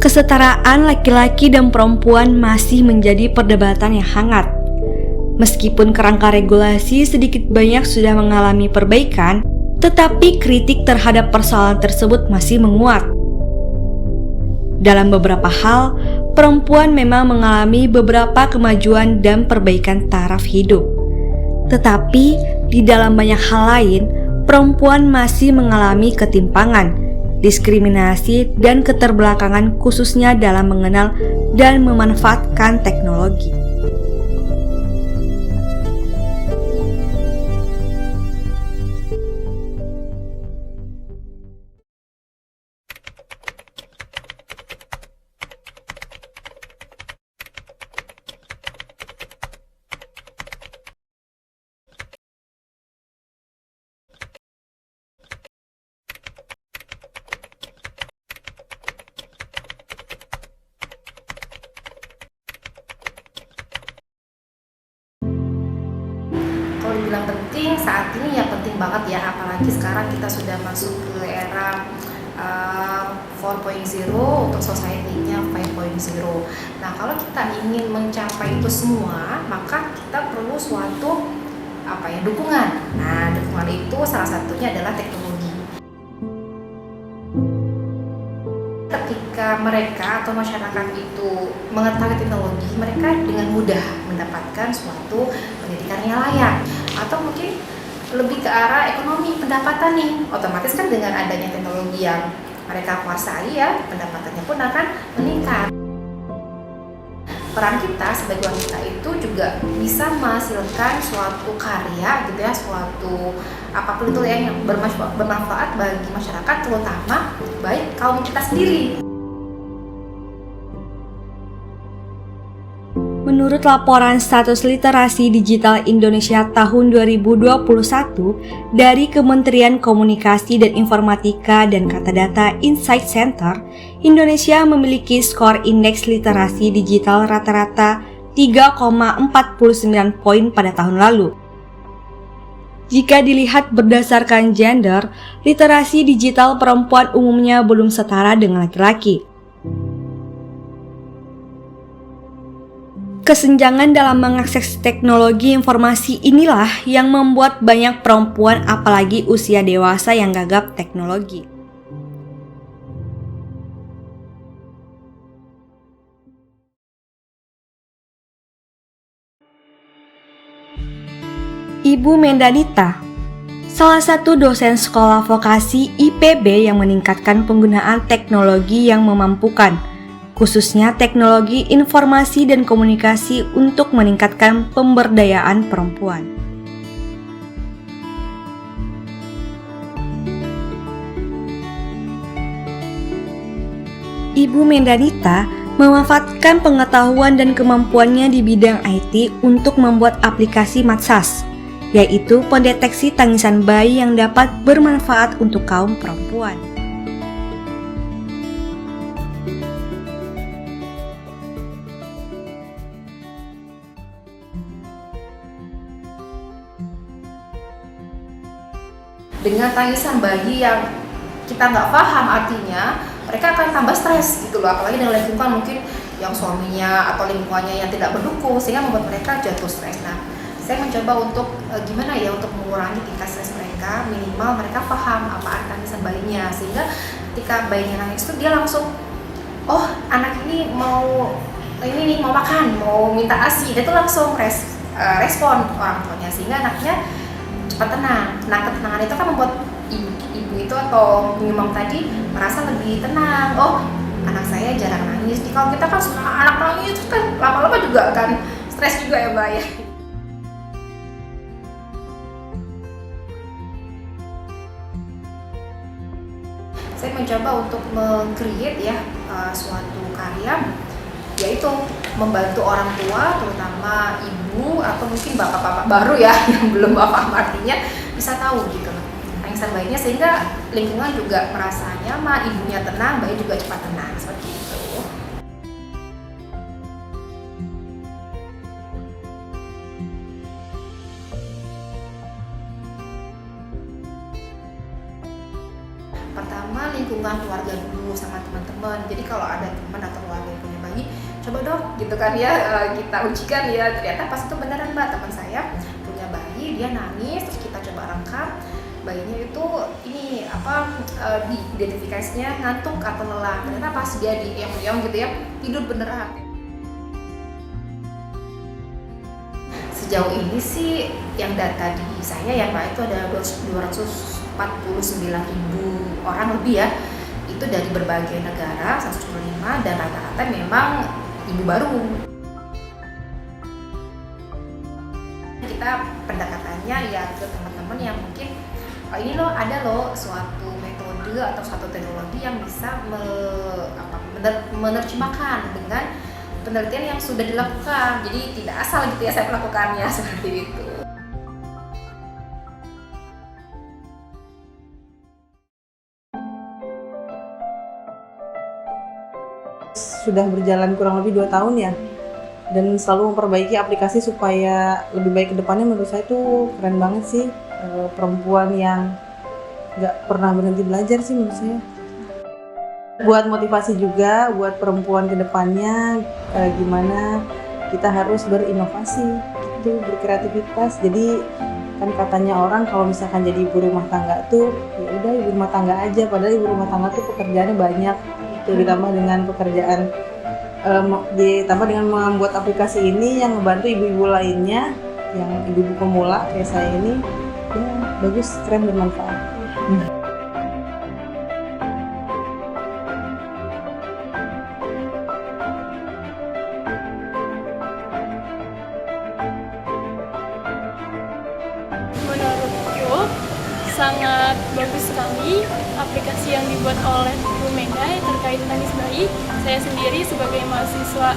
Kesetaraan laki-laki dan perempuan masih menjadi perdebatan yang hangat. Meskipun kerangka regulasi sedikit banyak sudah mengalami perbaikan, tetapi kritik terhadap persoalan tersebut masih menguat. Dalam beberapa hal, perempuan memang mengalami beberapa kemajuan dan perbaikan taraf hidup. Tetapi, di dalam banyak hal lain, perempuan masih mengalami ketimpangan, diskriminasi, dan keterbelakangan khususnya dalam mengenal dan memanfaatkan teknologi. Kalau dibilang penting, saat ini ya penting banget ya, apalagi sekarang kita sudah masuk ke era 4.0 untuk society-nya 5.0. Nah, kalau kita ingin mencapai itu semua, maka kita perlu suatu dukungan. Nah, dukungan itu salah satunya adalah teknologi. Ketika mereka atau masyarakat itu mengetahui teknologi, mereka dengan mudah mendapatkan suatu pendidikan yang layak, atau mungkin lebih ke arah ekonomi pendapatan nih. Otomatis kan dengan adanya teknologi yang mereka kuasai ya, pendapatannya pun akan meningkat. Peran kita sebagai wanita itu juga bisa menghasilkan suatu karya gitu ya, suatu apapun itu yang bermanfaat bagi masyarakat, terutama baik kaum kita sendiri. Menurut laporan status literasi digital Indonesia tahun 2021 dari Kementerian Komunikasi dan Informatika dan Katadata Insight Center, Indonesia memiliki skor indeks literasi digital rata-rata 3,49 poin pada tahun lalu. Jika dilihat berdasarkan gender, literasi digital perempuan umumnya belum setara dengan laki-laki. Kesenjangan dalam mengakses teknologi informasi inilah yang membuat banyak perempuan apalagi usia dewasa yang gagap teknologi. Ibu Mendanita, salah satu dosen sekolah vokasi IPB yang meningkatkan penggunaan teknologi yang memampukan, khususnya teknologi informasi dan komunikasi untuk meningkatkan pemberdayaan perempuan. Ibu Mendanita memanfaatkan pengetahuan dan kemampuannya di bidang IT untuk membuat aplikasi Matsas, yaitu pendeteksi tangisan bayi yang dapat bermanfaat untuk kaum perempuan. Dengan tangisan bayi yang kita nggak paham artinya, mereka akan tambah stres gitu loh, apalagi dengan lingkungan mungkin yang suaminya atau lingkungannya yang tidak mendukung, sehingga membuat mereka jatuh stres. Nah, saya mencoba untuk gimana ya untuk mengurangi tingkat stres mereka, minimal mereka paham apa arti tangisan bayinya, sehingga ketika bayinya nangis itu dia langsung, oh anak ini mau makan, mau minta ASI, dia tuh langsung respon orang tuanya, sehingga anaknya cepat tenang. Nah, ketenangan itu kan membuat ibu itu atau penyumbang tadi merasa lebih tenang. Oh, anak saya jarang nangis. Kalau kita kan suka anak nangis, itu kan lama-lama juga akan stres juga ya, Mbak ya. Saya mencoba untuk meng-create ya suatu karya, yaitu membantu orang tua, terutama ibu atau mungkin bapak-bapak baru ya yang belum paham artinya, bisa tahu gitu loh tangisan bayinya, sehingga lingkungan juga merasa nyaman, ibunya tenang, bayi juga cepat tenang, seperti itu. Pertama pertama lingkungan keluarga dulu sama teman-teman. Jadi kalau ada teman atau keluarga yang punya bayi, coba dong gitu kan ya, kita ujikan ya. Ternyata pas itu beneran Mbak, teman saya punya bayi, dia nangis, terus kita coba rangkap bayinya itu ini diidentifikasinya ngantuk atau lelah. Ternyata pas dia dieyong-eyong gitu ya, tidur beneran. Sejauh ini sih yang data di saya ya Pak, itu ada 249.000 orang lebih ya, itu dari berbagai negara 125, dan rata-rata memang ibu baru. Kita pendekatannya ya ke teman-teman yang mungkin ini loh, ada loh suatu metode atau suatu teknologi yang bisa menerjemahkan dengan penelitian yang sudah dilakukan. Jadi tidak asal gitu ya saya melakukannya seperti itu. Sudah berjalan kurang lebih 2 tahun ya, dan selalu memperbaiki aplikasi supaya lebih baik ke depannya. Menurut saya itu keren banget sih, perempuan yang nggak pernah berhenti belajar sih menurut saya. Buat motivasi juga buat perempuan ke depannya, gimana kita harus berinovasi, gitu, berkreativitas. Jadi kan katanya orang kalau misalkan jadi ibu rumah tangga tuh ya udah ibu rumah tangga aja, padahal ibu rumah tangga tuh pekerjaannya banyak. Itu ditambah dengan pekerjaan ditambah dengan membuat aplikasi ini yang membantu ibu-ibu lainnya yang ibu-ibu pemula kayak saya ini, ya bagus, keren, bermanfaat. Menurutku sangat bagus sekali aplikasi yang dibuat oleh Bu Mega terkait tenis bayi. Saya sendiri sebagai mahasiswa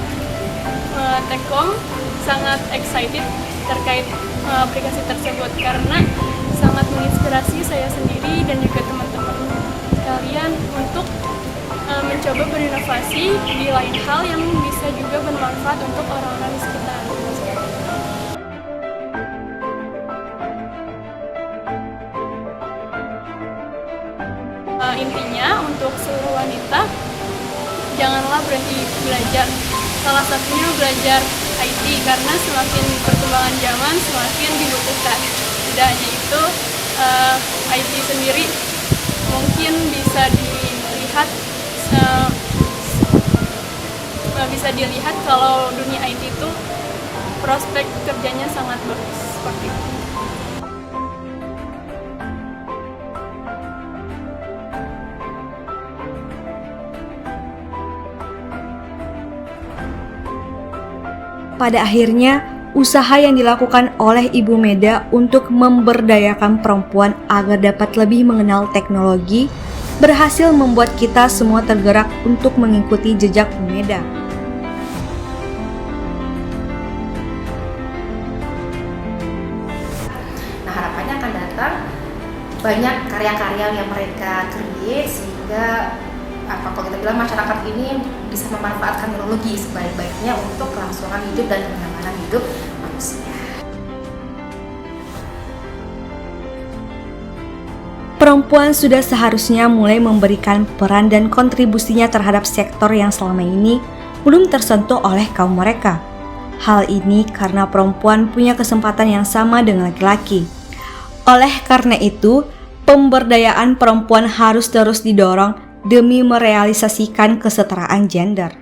Tekom sangat excited terkait aplikasi tersebut karena sangat menginspirasi saya sendiri dan juga teman-teman sekalian untuk mencoba berinovasi di lain hal yang bisa juga bermanfaat untuk orang-orang di sekitar. Intinya untuk seluruh wanita, janganlah berhenti belajar. Salah satunya belajar IT, karena semakin perkembangan zaman semakin dibutuhkan. Tidak hanya itu, IT sendiri mungkin bisa dilihat kalau dunia IT itu prospek kerjanya sangat bagus seperti itu. Pada akhirnya, usaha yang dilakukan oleh Ibu Meda untuk memberdayakan perempuan agar dapat lebih mengenal teknologi berhasil membuat kita semua tergerak untuk mengikuti jejak Bu Meda. Nah, harapannya akan datang banyak karya-karya yang mereka create sehingga kalau kita bilang masyarakat ini bisa memanfaatkan teknologi sebaik-baiknya untuk kelangsungan hidup dan kenyamanan hidup manusia. Perempuan sudah seharusnya mulai memberikan peran dan kontribusinya terhadap sektor yang selama ini belum tersentuh oleh kaum mereka. Hal ini karena perempuan punya kesempatan yang sama dengan laki-laki. Oleh karena itu, pemberdayaan perempuan harus terus didorong demi merealisasikan kesetaraan gender.